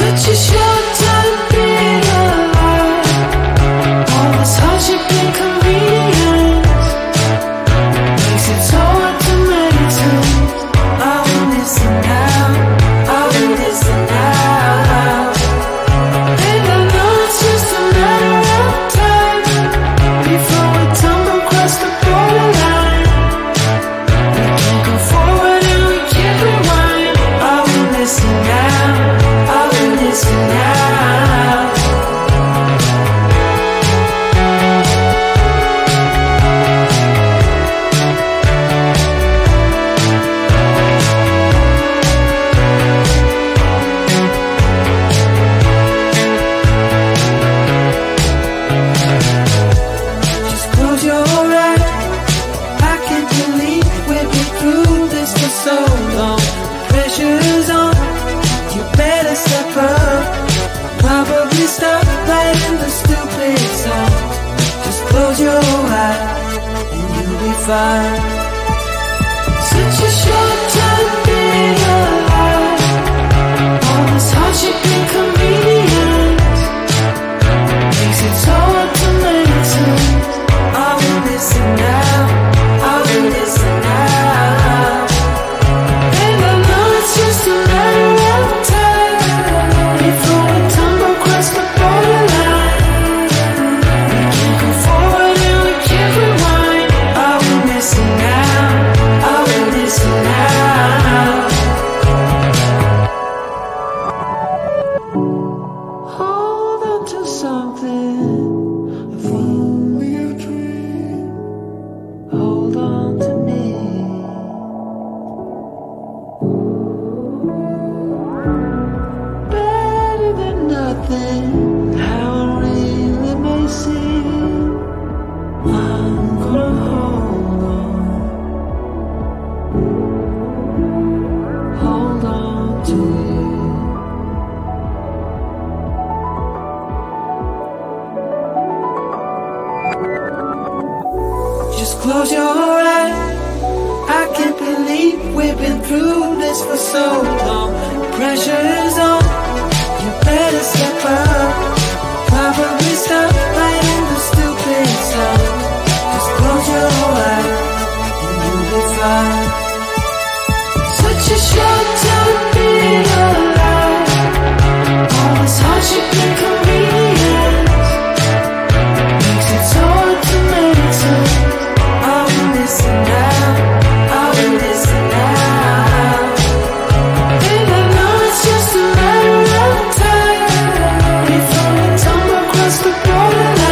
Such a short time being alive. All this hardship and convenience makes it so hard to maintain. I will listen now, I will listen now. And I know it's just a matter of time before we tumble across the borderline. We can't go forward and we can't rewind. I will listen now, I will listen now. Just close your eyes. I can't believe we've been through this for so long. Pressure's on, you better step up. Probably stop playing the stupid song. Just close your eyes and you'll be fine. Such a short time being alive. All this hardship and convenience makes it so hard to maintain. I will listen now, I will listen now. And I know it's just a matter of time before we tumble across the borderline. We can't go forward and we can't rewind. I will listen now, I will listen now. Hold on to something, if only a dream. Hold on to me. Better than nothing, how it really may seem. I'm gonna hold on to you. Just close your eyes. I can't believe we've been through this for so long. Pressure is on, you better step up. Probably stop playing the stupid song. Just close your eyes and you'll be fine. Such a short time being alive. All this hardship and convenience makes it so hard to maintain. I will listen now, I will listen now. And I know it's just a matter of time before we tumble across the borderline.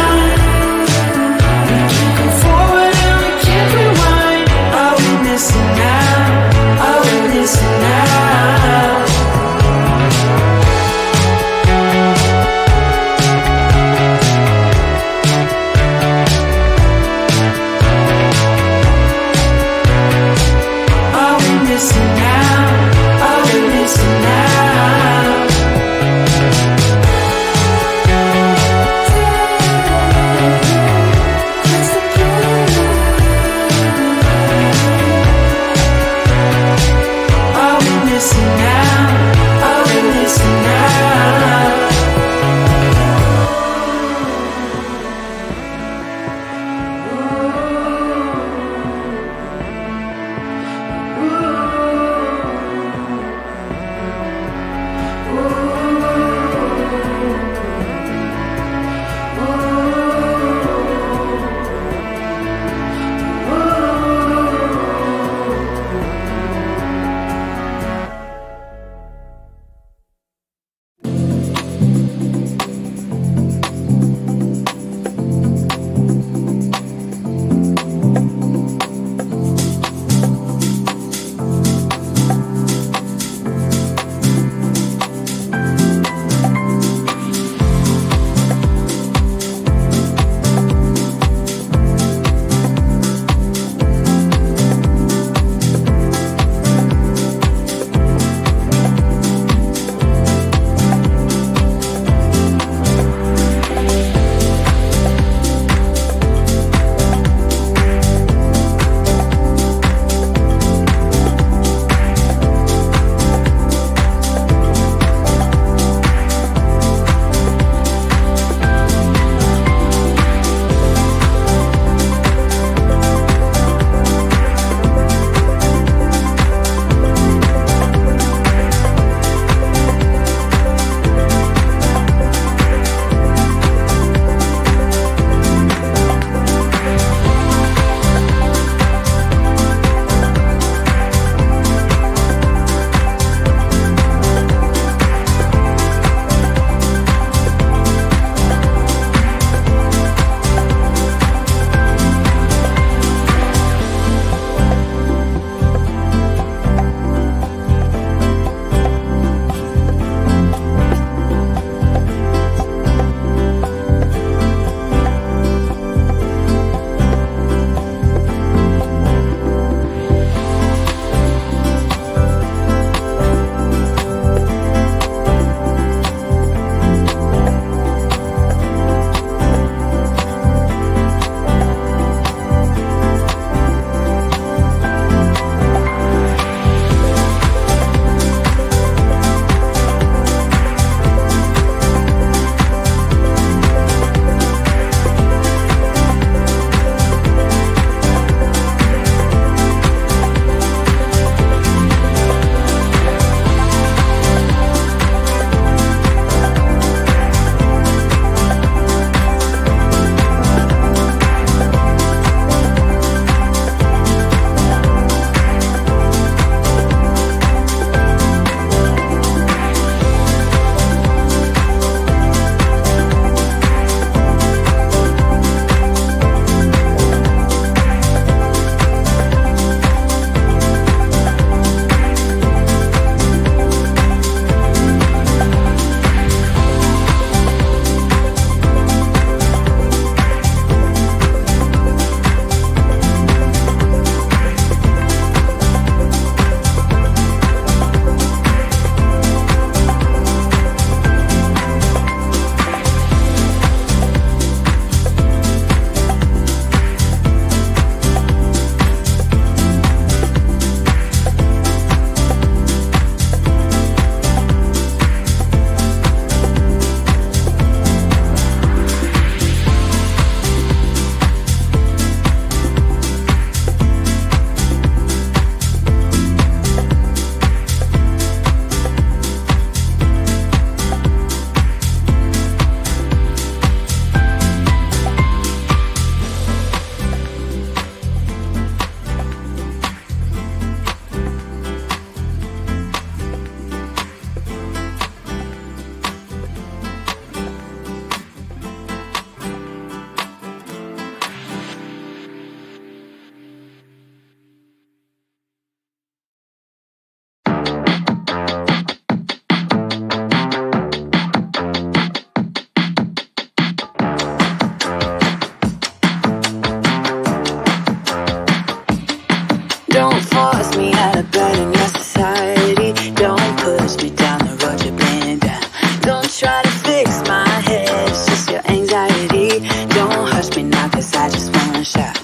right in your society. Don't push me down the road you're bleeding down. Don't try to fix my head, it's just your anxiety. Don't hush me now, cause I just wanna shout.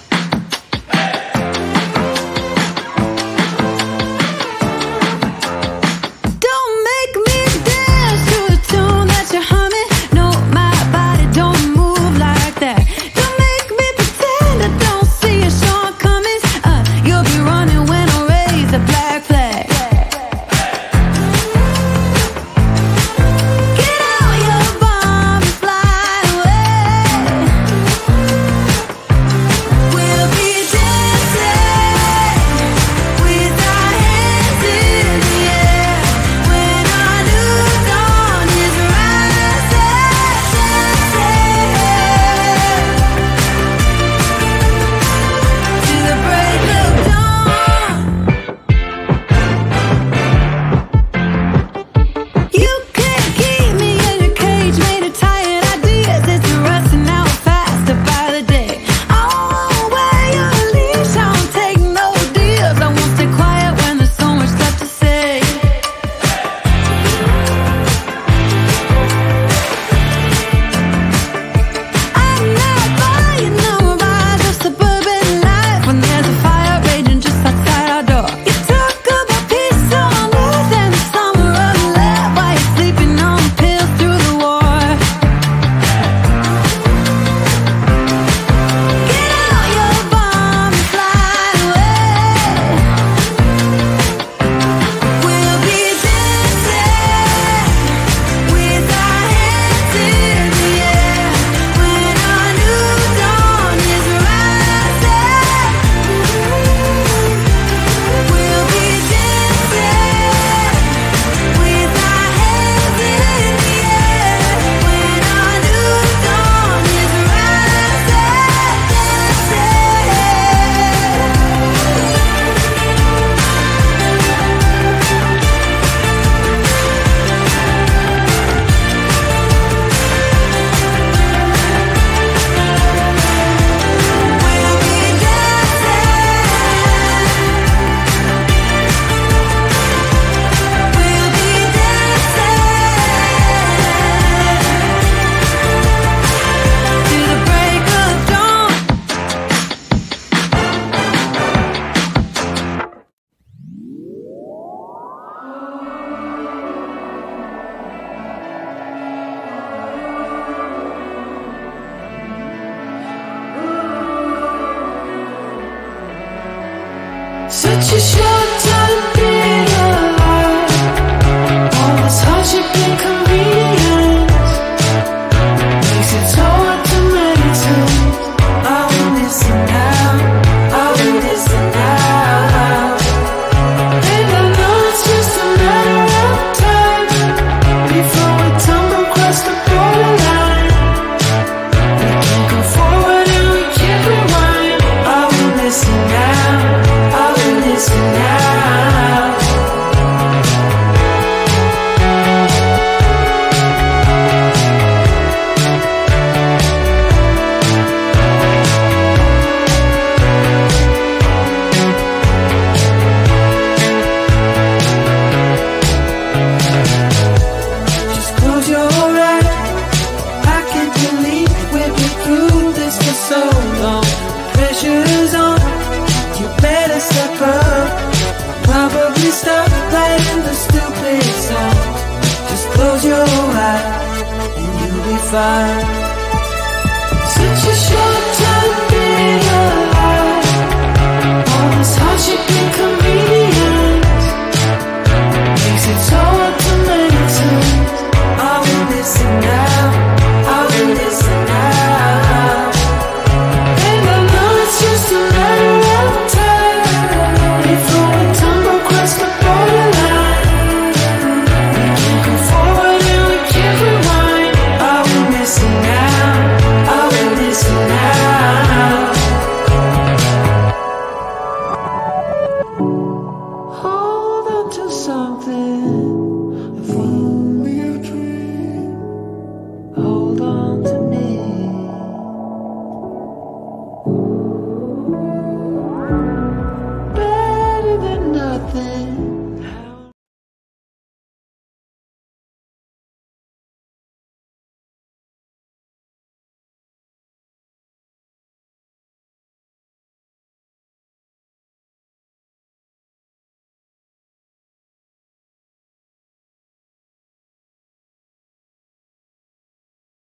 Such a short time to be alive. All this hardship and inconvenience makes it so hard to maintain. I will listen now, I will listen now. And I know it's just a matter of time before we tumble across the borderline. We can't go forward and we can't rewind. I will listen now, I will listen now. Just close your eyes. I can't believe we've been through this for so long. Pressure's on, you better step up. Probably stop playing the stupid song. Just close your eyes and you'll be fine. Such a short